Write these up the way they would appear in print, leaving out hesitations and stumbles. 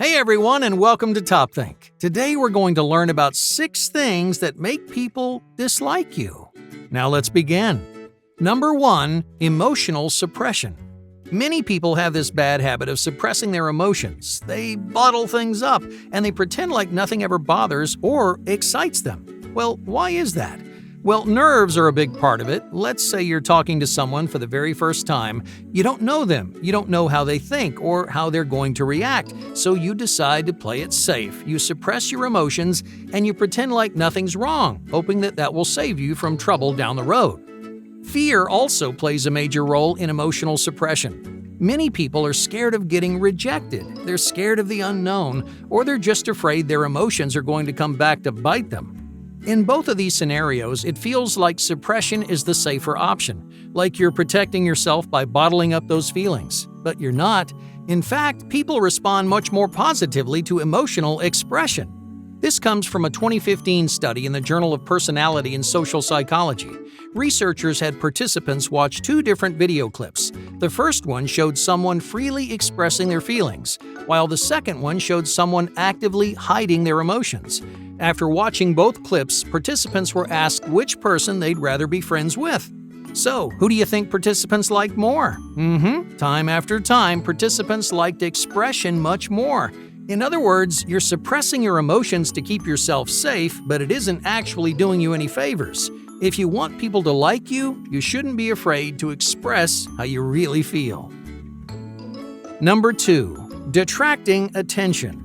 Hey everyone, and welcome to Top Think. Today we're going to learn about 6 things that make people dislike you. Now let's begin. Number 1, emotional suppression. Many people have this bad habit of suppressing their emotions. They bottle things up, and they pretend like nothing ever bothers or excites them. Well, why is that? Well, nerves are a big part of it. Let's say you're talking to someone for the very first time. You don't know them. You don't know how they think or how they're going to react. So you decide to play it safe. You suppress your emotions and you pretend like nothing's wrong, hoping that will save you from trouble down the road. Fear also plays a major role in emotional suppression. Many people are scared of getting rejected. They're scared of the unknown, or they're just afraid their emotions are going to come back to bite them. In both of these scenarios, it feels like suppression is the safer option, like you're protecting yourself by bottling up those feelings. But you're not. In fact, people respond much more positively to emotional expression. This comes from a 2015 study in the Journal of Personality and Social Psychology. Researchers had participants watch 2 different video clips. The first one showed someone freely expressing their feelings, while the second one showed someone actively hiding their emotions. After watching both clips, participants were asked which person they'd rather be friends with. So, who do you think participants liked more? Time after time, participants liked expression much more. In other words, you're suppressing your emotions to keep yourself safe, but it isn't actually doing you any favors. If you want people to like you, you shouldn't be afraid to express how you really feel. Number 2, detracting attention.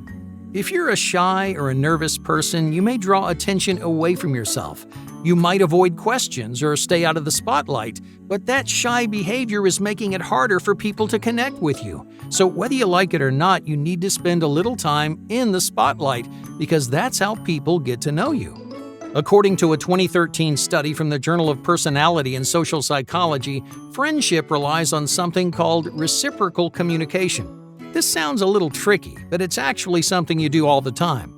If you're a shy or a nervous person, you may draw attention away from yourself. You might avoid questions or stay out of the spotlight, but that shy behavior is making it harder for people to connect with you. So whether you like it or not, you need to spend a little time in the spotlight because that's how people get to know you. According to a 2013 study from the Journal of Personality and Social Psychology, friendship relies on something called reciprocal communication. This sounds a little tricky, but it's actually something you do all the time.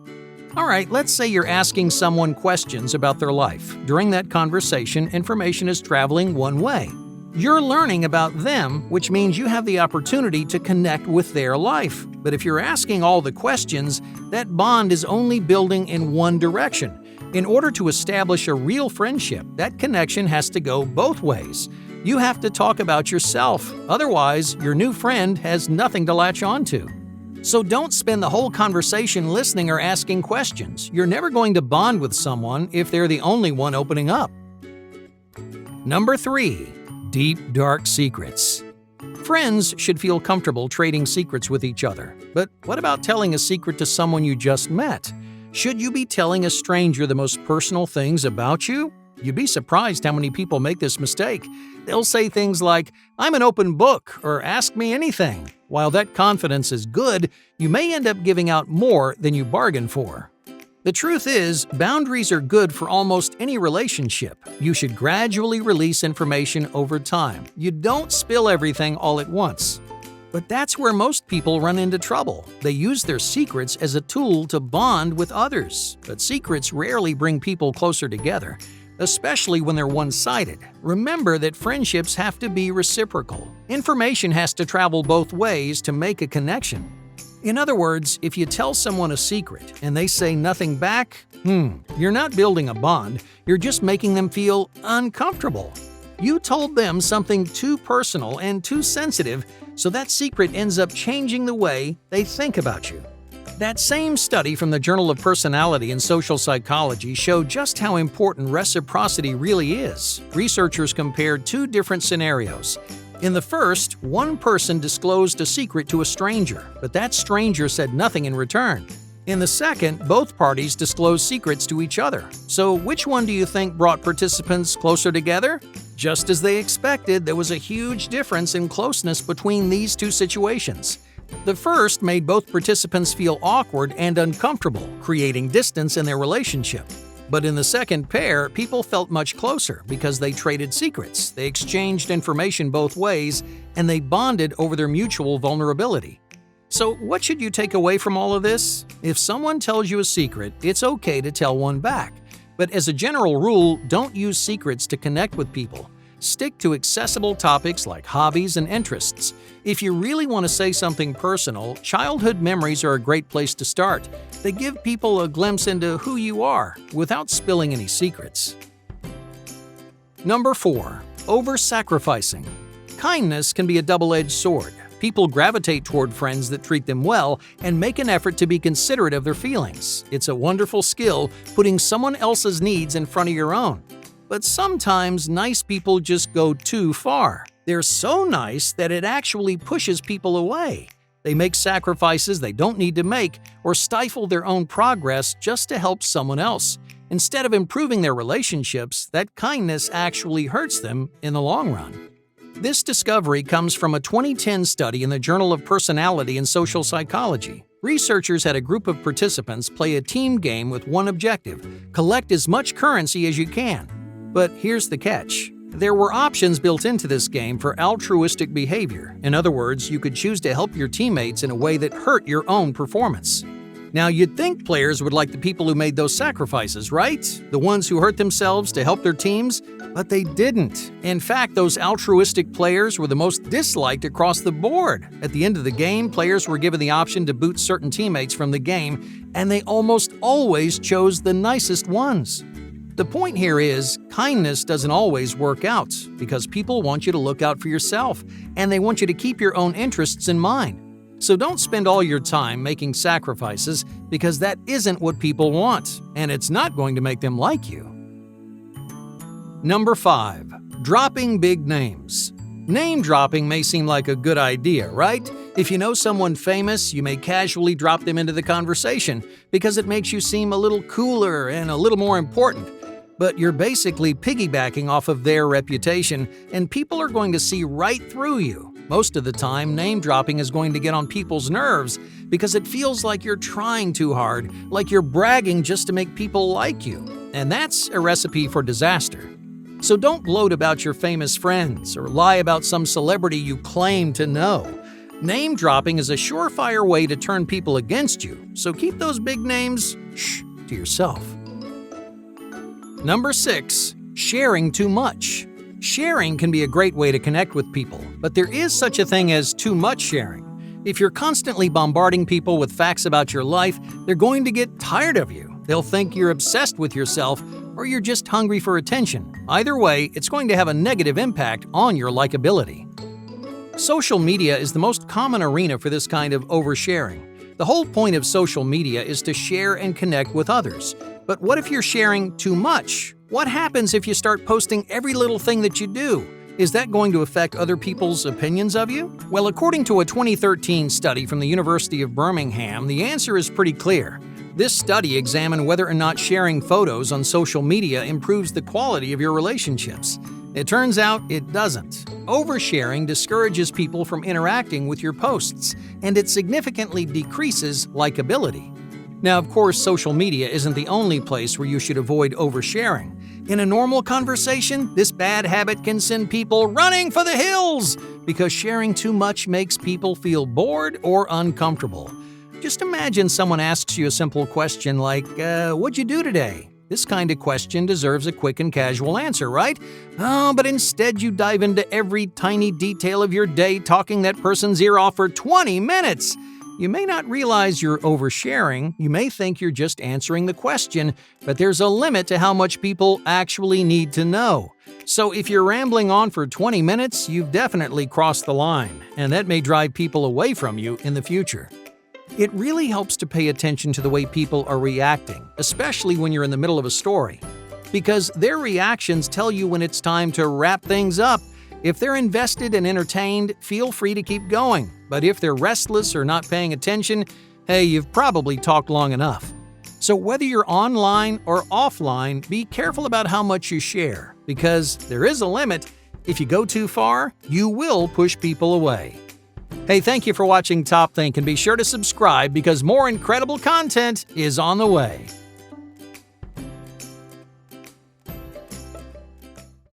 Alright, let's say you're asking someone questions about their life. During that conversation, information is traveling one way. You're learning about them, which means you have the opportunity to connect with their life. But if you're asking all the questions, that bond is only building in one direction. In order to establish a real friendship, that connection has to go both ways. You have to talk about yourself, otherwise your new friend has nothing to latch onto. So don't spend the whole conversation listening or asking questions. You're never going to bond with someone if they're the only one opening up. Number 3, deep, dark secrets. Friends should feel comfortable trading secrets with each other. But what about telling a secret to someone you just met? Should you be telling a stranger the most personal things about you? You'd be surprised how many people make this mistake. They'll say things like, "I'm an open book," or "ask me anything." While that confidence is good, you may end up giving out more than you bargained for. The truth is, boundaries are good for almost any relationship. You should gradually release information over time. You don't spill everything all at once. But that's where most people run into trouble. They use their secrets as a tool to bond with others. But secrets rarely bring people closer together, especially when they're one-sided. Remember that friendships have to be reciprocal. Information has to travel both ways to make a connection. In other words, if you tell someone a secret and they say nothing back, you're not building a bond, you're just making them feel uncomfortable. You told them something too personal and too sensitive, so that secret ends up changing the way they think about you. That same study from the Journal of Personality and Social Psychology showed just how important reciprocity really is. Researchers compared 2 different scenarios. In the first, one person disclosed a secret to a stranger, but that stranger said nothing in return. In the second, both parties disclosed secrets to each other. So which one do you think brought participants closer together? Just as they expected, there was a huge difference in closeness between these 2 situations. The first made both participants feel awkward and uncomfortable, creating distance in their relationship. But in the second pair, people felt much closer because they traded secrets, they exchanged information both ways, and they bonded over their mutual vulnerability. So what should you take away from all of this? If someone tells you a secret, it's okay to tell one back. But as a general rule, don't use secrets to connect with people. Stick to accessible topics like hobbies and interests. If you really want to say something personal, childhood memories are a great place to start. They give people a glimpse into who you are without spilling any secrets. Number 4. Over-sacrificing. Kindness can be a double-edged sword. People gravitate toward friends that treat them well and make an effort to be considerate of their feelings. It's a wonderful skill, putting someone else's needs in front of your own. But sometimes nice people just go too far. They're so nice that it actually pushes people away. They make sacrifices they don't need to make or stifle their own progress just to help someone else. Instead of improving their relationships, that kindness actually hurts them in the long run. This discovery comes from a 2010 study in the Journal of Personality and Social Psychology. Researchers had a group of participants play a team game with one objective: collect as much currency as you can. But here's the catch. There were options built into this game for altruistic behavior. In other words, you could choose to help your teammates in a way that hurt your own performance. Now, you'd think players would like the people who made those sacrifices, right? The ones who hurt themselves to help their teams? But they didn't. In fact, those altruistic players were the most disliked across the board. At the end of the game, players were given the option to boot certain teammates from the game, and they almost always chose the nicest ones. The point here is, kindness doesn't always work out, because people want you to look out for yourself, and they want you to keep your own interests in mind. So don't spend all your time making sacrifices, because that isn't what people want, and it's not going to make them like you. Number 5. Dropping big names. Name dropping may seem like a good idea, right? If you know someone famous, you may casually drop them into the conversation because it makes you seem a little cooler and a little more important. But you're basically piggybacking off of their reputation, and people are going to see right through you. Most of the time, name dropping is going to get on people's nerves because it feels like you're trying too hard, like you're bragging just to make people like you. And that's a recipe for disaster. So don't gloat about your famous friends or lie about some celebrity you claim to know. Name dropping is a surefire way to turn people against you, so keep those big names to yourself. Number 6. Sharing too much. Sharing can be a great way to connect with people, but there is such a thing as too much sharing. If you're constantly bombarding people with facts about your life, they're going to get tired of you. They'll think you're obsessed with yourself or you're just hungry for attention. Either way, it's going to have a negative impact on your likability. Social media is the most common arena for this kind of oversharing. The whole point of social media is to share and connect with others. But what if you're sharing too much? What happens if you start posting every little thing that you do? Is that going to affect other people's opinions of you? Well, according to a 2013 study from the University of Birmingham, the answer is pretty clear. This study examined whether or not sharing photos on social media improves the quality of your relationships. It turns out it doesn't. Oversharing discourages people from interacting with your posts, and it significantly decreases likability. Now, of course, social media isn't the only place where you should avoid oversharing. In a normal conversation, this bad habit can send people running for the hills because sharing too much makes people feel bored or uncomfortable. Just imagine someone asks you a simple question like, what'd you do today? This kind of question deserves a quick and casual answer, right? Oh, but instead you dive into every tiny detail of your day, talking that person's ear off for 20 minutes. You may not realize you're oversharing. You may think you're just answering the question, but there's a limit to how much people actually need to know. So if you're rambling on for 20 minutes, you've definitely crossed the line, and that may drive people away from you in the future. It really helps to pay attention to the way people are reacting, especially when you're in the middle of a story, because their reactions tell you when it's time to wrap things up. If they're invested and entertained, feel free to keep going. But if they're restless or not paying attention, hey, you've probably talked long enough. So whether you're online or offline, be careful about how much you share, because there is a limit. If you go too far, you will push people away. Hey, thank you for watching Top Think, and be sure to subscribe because more incredible content is on the way.